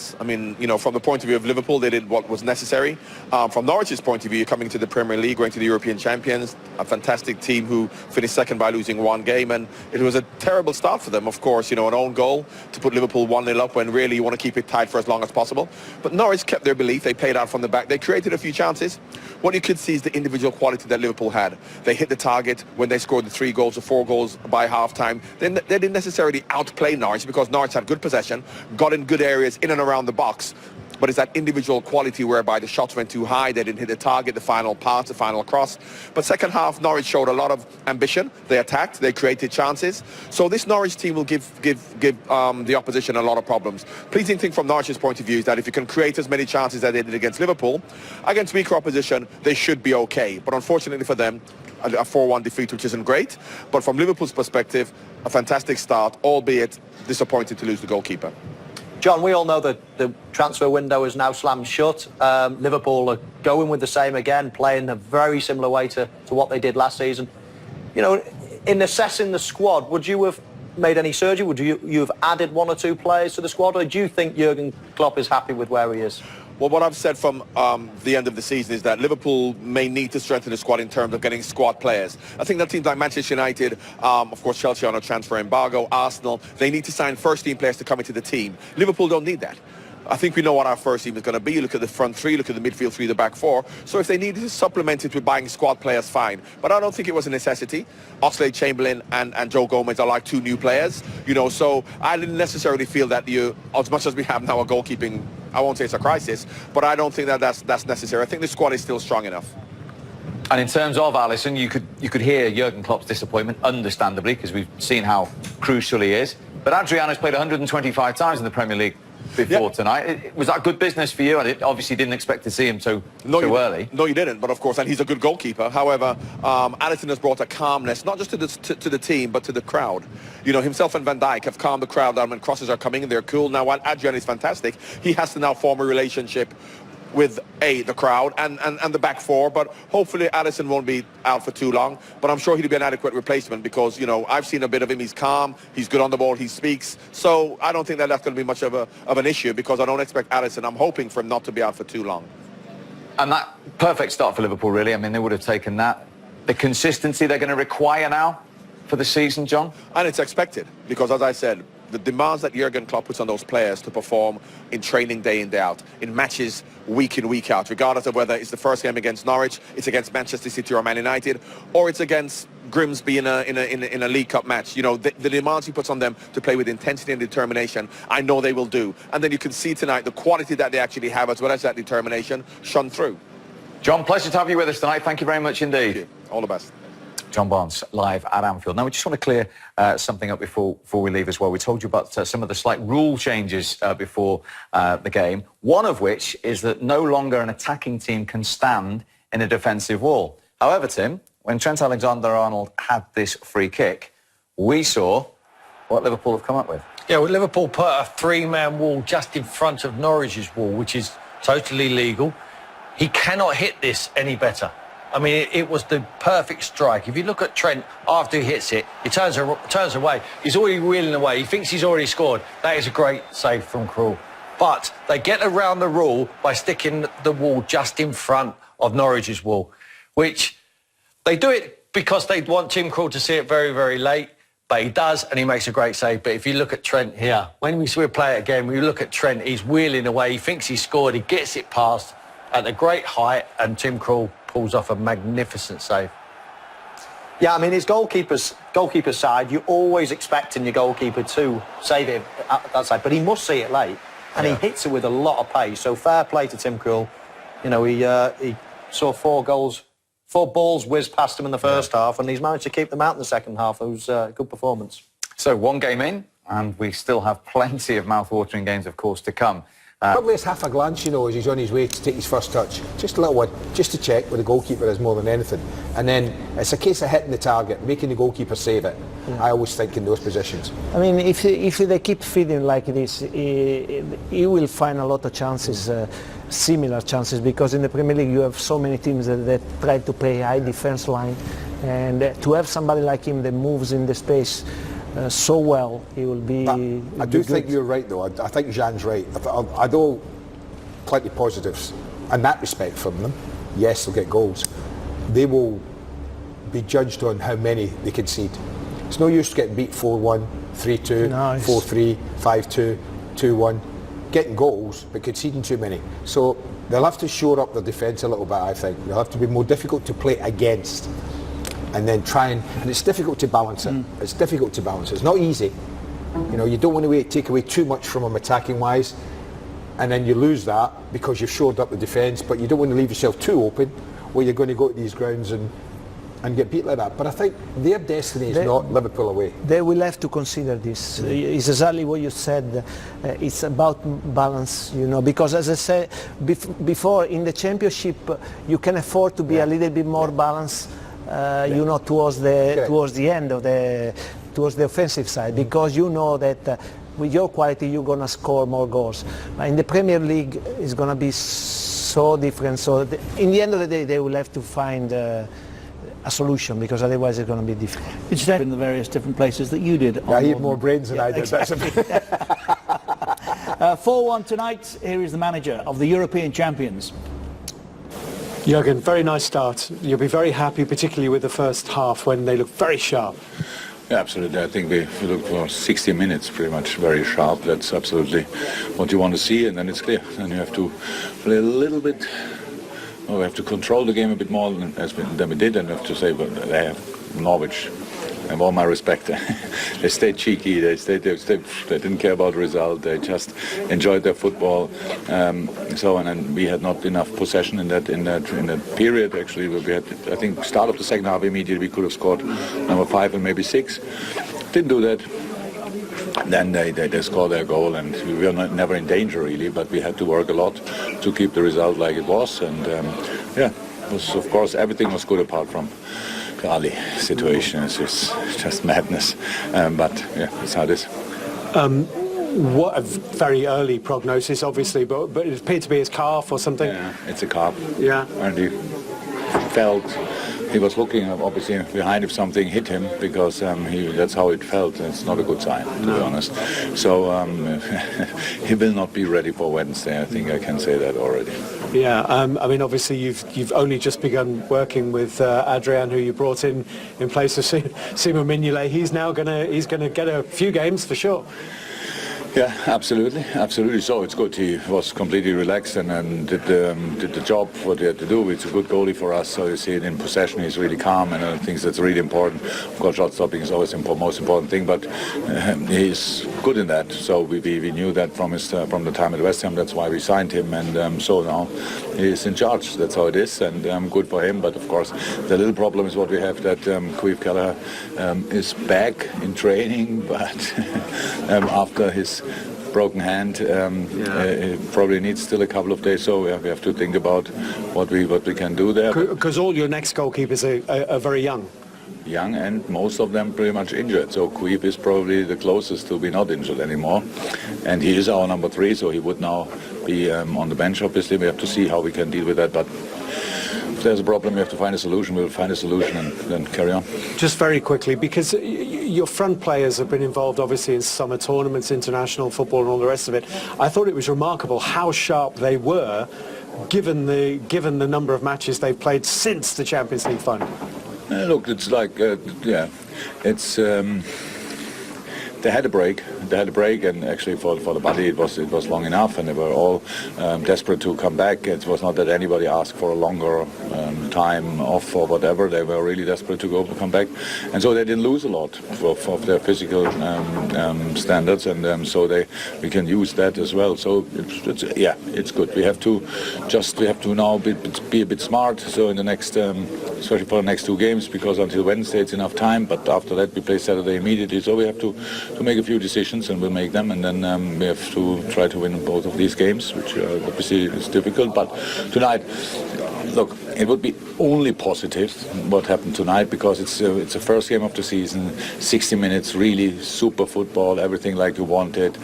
results. I mean, you know, from the point of view of Liverpool, they did what was necessary. From Norwich's point of view, you're coming to the Premier League, going to the European champions, a fantastic team who finished second by losing one game, and it was a terrible start for them, of course. You know, an own goal to put Liverpool 1-0 up when really you want to keep it tight for as long as possible. But Norwich kept their belief. They played out from the back. They created a few chances. What you could see is the individual quality that Liverpool had. They hit the target when they scored the 3 goals or 4 goals by half-time. They didn't necessarily outplay Norwich because Norwich had good possession, got in good areas in and around the box. But it's that individual quality whereby the shots went too high, they didn't hit the target, the final pass, the final cross. But second half, Norwich showed a lot of ambition. They attacked, they created chances. So this Norwich team will give the opposition a lot of problems. Pleasing thing from Norwich's point of view is that if you can create as many chances as they did against Liverpool, against weaker opposition, they should be okay. But unfortunately for them, a 4-1 defeat, which isn't great. But from Liverpool's perspective, a fantastic start, albeit disappointed to lose the goalkeeper. John, we all know that the transfer window is now slammed shut. Liverpool are going with the same again, playing a very similar way to what they did last season. You know, in assessing the squad, would you have made any surgery? Would you have added 1 or 2 players to the squad, or do you think Jurgen Klopp is happy with where he is? Well, what I've said from the end of the season is that Liverpool may need to strengthen the squad in terms of getting squad players. I think that teams like Manchester United, of course Chelsea on a transfer embargo, Arsenal, they need to sign first-team players to come into the team. Liverpool don't need that. I think we know what our first team is going to be. Look at the front 3, look at the midfield 3, the back 4. So if they needed to supplement it with buying squad players, fine. But I don't think it was a necessity. Oxlade-Chamberlain and Joe Gomez are like 2 new players, you know, so I didn't necessarily feel that as much as we have now a goalkeeping, I won't say it's a crisis, but I don't think that that's necessary. I think the squad is still strong enough. And in terms of Alisson, you could hear Jurgen Klopp's disappointment, understandably, because we've seen how crucial he is. But Adriano's played 125 times in the Premier League before tonight. Was that good business for you? I obviously didn't expect to see him so early. No, you didn't. But of course, and he's a good goalkeeper. However, Alisson has brought a calmness, not just to the team, but to the crowd. You know, himself and Van Dijk have calmed the crowd down when crosses are coming and they're cool. Now, while Adrian is fantastic, he has to now form a relationship with the crowd and the back 4, but hopefully Alisson won't be out for too long. But I'm sure he'll be an adequate replacement because, you know, I've seen a bit of him. He's calm, he's good on the ball, he speaks. So I don't think that that's going to be much of an issue because I don't expect Alisson. I'm hoping for him not to be out for too long. And that perfect start for Liverpool, really. I mean, they would have taken that. The consistency they're going to require now for the season, John? And it's expected because, as I said, the demands that Jurgen Klopp puts on those players to perform in training day in, day out, in matches week in, week out, regardless of whether it's the first game against Norwich, it's against Manchester City or Man United, or it's against Grimsby in a League Cup match. You know, the demands he puts on them to play with intensity and determination, I know they will do. And then you can see tonight the quality that they actually have as well as that determination shone through. John, pleasure to have you with us tonight. Thank you very much indeed. Thank you. All the best. John Barnes live at Anfield. Now, we just want to clear something up before we leave as well. We told you about some of the slight rule changes before the game, one of which is that no longer an attacking team can stand in a defensive wall. However, Tim, when Trent Alexander-Arnold had this free kick, we saw what Liverpool have come up with. Yeah, well, Liverpool put a 3-man wall just in front of Norwich's wall, which is totally legal. He cannot hit this any better. I mean, it was the perfect strike. If you look at Trent after he hits it, he turns away. He's already wheeling away. He thinks he's already scored. That is a great save from Krul. But they get around the rule by sticking the wall just in front of Norwich's wall, which they do it because they want Tim Krul to see it very, very late. But he does, and he makes a great save. But if you look at Trent here, when we play it again, we look at Trent, he's wheeling away. He thinks he's scored. He gets it past at a great height, and Tim Krul pulls off a magnificent save. Yeah, I mean, his goalkeeper's side, you're always expecting your goalkeeper to save it at that side, but he must see it late, and he hits it with a lot of pace. So fair play to Tim Krul. You know, he saw 4 balls whiz past him in the first half, and he's managed to keep them out in the second half. It was a good performance. So 1 game in, and we still have plenty of mouth-watering games, of course, to come. Probably it's half a glance, you know, as he's on his way to take his first touch. Just a little one, just to check where the goalkeeper is more than anything. And then it's a case of hitting the target, making the goalkeeper save it. Yeah. I always think in those positions. I mean, if they keep feeding like this, he will find a lot of chances, similar chances, because in the Premier League you have so many teams that try to play high defence line, and to have somebody like him that moves in the space so well, he will be. I do think you're right, though. I think Jean's right. Although plenty positives in that respect from them. Yes, they'll get goals. They will be judged on how many they concede. It's no use getting beat 4-1, 3-2, 4-3, 5-2, 2-1. Getting goals, but conceding too many. So they'll have to shore up their defence a little bit, I think. They'll have to be more difficult to play against. And then try and it's difficult to balance it. It's difficult to balance it. It's not easy. You know, you don't want to take away too much from them attacking wise, and then you lose that because you've shored up the defence, but you don't want to leave yourself too open where you're going to go to these grounds and get beat like that. But I think their destiny is not Liverpool away. They will have to consider this. It's exactly what you said. It's about balance, you know, because as I said before, in the Championship, you can afford to be a little bit more balanced, you know, towards the end of towards the offensive side, because you know that with your quality you're going to score more goals. But in the Premier League, it's going to be so different. So in the end of the day, they will have to find a solution, because otherwise it's going to be difficult. It's in the various different places that you did. I had more brains than I did. Exactly. 4-1 tonight. Here is the manager of the European champions. Jurgen, very nice start. You'll be very happy, particularly with the first half when they look very sharp. Yeah, absolutely. I think we looked for 60 minutes pretty much very sharp. That's absolutely what you want to see, and then it's clear. Then you have to play a little bit. Well, we have to control the game a bit more than we did, and I have to say, but they have Norwich. And all my respect, they stayed cheeky. They didn't care about the result. They just enjoyed their football. And then we had not enough possession in that period. Actually, we had, I think, start of the second half immediately we could have scored number 5 and maybe 6. Didn't do that. Then they scored their goal, and we were never in danger really. But we had to work a lot to keep the result like it was. And it was, of course, everything was good apart from the Ali situation. Is just madness, but yeah, that's how it is. What a very early prognosis, obviously, but it appeared to be his calf or something. Yeah, it's a calf. Yeah, and he felt. He was looking, obviously, behind if something hit him, because that's how it felt. It's not a good sign, to be honest. So he will not be ready for Wednesday. I think I can say that already. Yeah, I mean, obviously, you've only just begun working with Adrian, who you brought in place of Simon Mignolet. He's now gonna get a few games for sure. Yeah, absolutely. So it's good. He was completely relaxed and did the job what he had to do. It's a good goalie for us. So you see it in possession. He's really calm, and I think that's really important. Of course, shot stopping is always the most important thing, but he's good in that. So we knew that from the time at West Ham. That's why we signed him, and so now he's in charge. That's how it is, and good for him. But of course, the little problem is what we have, that Queeve Keller is back in training, but after his broken hand, he probably needs still a couple of days. So we have to think about what we can do there. Because all your next goalkeepers are very young. Young, and most of them pretty much injured. So Queeve is probably the closest to be not injured anymore, and he is our number 3. So he would now be on the bench. Obviously, we have to see how we can deal with that. But if there's a problem, we have to find a solution. We'll find a solution and then carry on. Just very quickly, because your front players have been involved obviously in summer tournaments, international football and all the rest of it. I thought it was remarkable how sharp they were, given the number of matches they've played since the Champions League final. Look, it's like, it's... They had a break, and actually for the body it was long enough, and they were all desperate to come back. It was not that anybody asked for a longer time off or whatever. They were really desperate to come back, and so they didn't lose a lot of their physical standards, and so we can use that as well. So it's good. We have to now be a bit smart. So in the next, especially for the next 2 games, because until Wednesday it's enough time. But after that we play Saturday immediately. So we have to make a few decisions, and we'll make them, and then we have to try to win both of these games, which obviously is difficult. But tonight, look, it would be only positive what happened tonight, because it's the first game of the season, 60 minutes, really super football, everything like you wanted.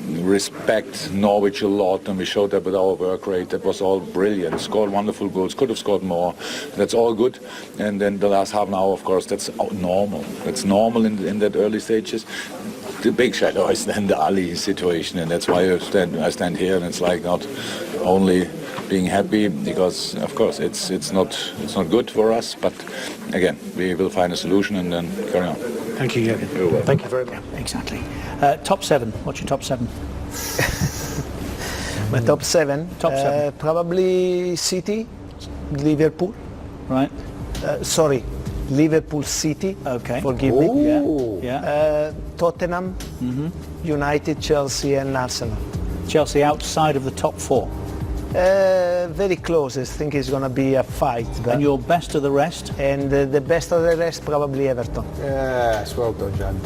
Respect Norwich a lot, and we showed that with our work rate. That was all brilliant. Scored wonderful goals, could have scored more. That's all good. And then the last half an hour, of course, that's normal. That's normal in that early stages. The big shadow is then the Ali situation, and that's why I stand here, and it's like not only being happy, because of course it's not good for us, but again we will find a solution and then carry on. Thank you, Jürgen. Thank you very much. Exactly. Top 7. What's your top 7? My top 7? Top 7. Probably City, Liverpool. Right. Sorry, Liverpool, City. Okay. Forgive me. Yeah. Tottenham, United, Chelsea and Arsenal. Chelsea outside of the top 4. Very close. I think it's going to be a fight. But And your best of the rest? and the best of the rest, probably Everton. Yes, well done, Jan.